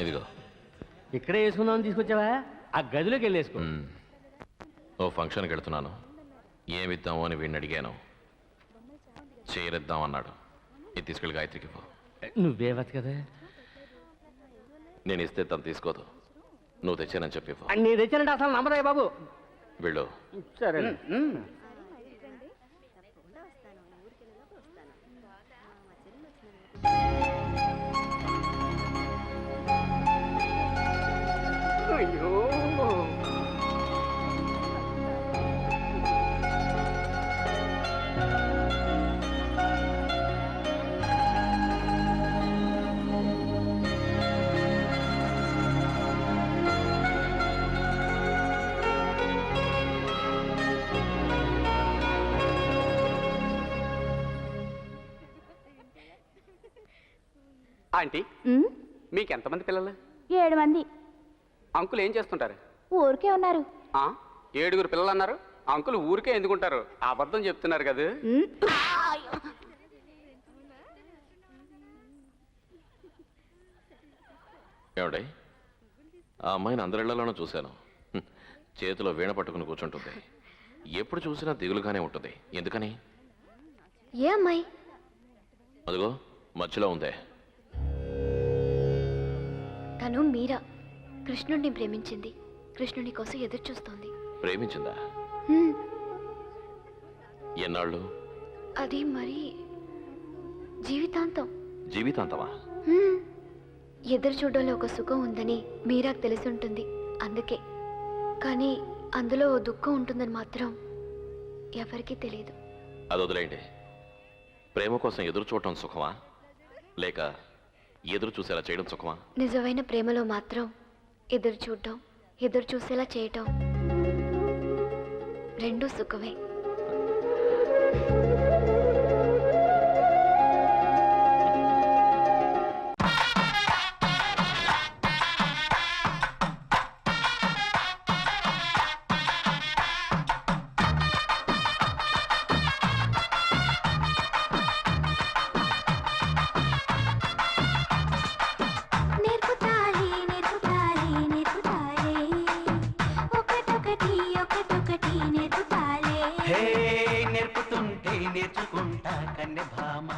ఇదిగో ఇక్కడే వేసుకుందామని తీసుకొచ్చావా? ఆ గదిలోకి వెళ్ళేసుకో. ఓ ఫంక్షన్కి వెళ్తున్నాను, ఏమిద్దాము అని వీడిని అడిగాను. చీరిద్దాం అన్నాడు. ఇది తీసుకెళ్ళి గాయత్రికి పో. నువ్వేవచ్చు కదా. నేను ఇస్తే తను తీసుకోదు, నువ్వు తెచ్చానని చెప్పి నేను తెచ్చానంటే అసలు నమ్మదా బాబు. వెళ్ళు. సరే. అయ్యో ఆంటీ, మీకు ఎంతమంది పిల్లలు? 7 మంది. అంకుల్ ఏం చేస్తుంటారు? ఊరికే ఉన్నారు. 7 పిల్లలు అన్నారు. అంకుల్ ఊరికే ఎందుకుంటారు? అబద్ధం చెప్తున్నారు కదా. ఏమండి, ఆ అమ్మాయిని అందరిళ్లలోనూ చూశాను. చేతిలో వీణ పట్టుకుని కూర్చుంటుంది. ఎప్పుడు చూసినా దిగులుగానే ఉంటుంది. ఎందుకని? ఏ అమ్మాయి? అదిగో మధ్యలో ఉందే. తను మీరా. కృష్ణుడిని ప్రేమించింది. కృష్ణుని కోసం ఎదురు చూస్తోంది. ప్రేమించిందా? ఎన్నాళ్ళు? అది మరి జీవితాంతం. జీవితాంతమా? ఎదురు చూడడంలో ఒక సుఖం ఉందని మీరాకు తెలిసి ఉంటుంది. అందుకే. కానీ అందులో దుఃఖం ఉంటుందని మాత్రం ఎవరికీ తెలియదు. అది వదిలేయండి. ప్రేమ కోసం ఎదురు చూడటం సుఖమా, లేక ఎదురు చూసేలా చేయడం సుఖమా? నిజమైన ప్రేమలో మాత్రం ఎదురు చూడటం, ఎదురు చూసేలా చేయటం రెండూ సుఖమే. నేర్పుతుంటే నేర్చుకుంటా కన్నె భామ.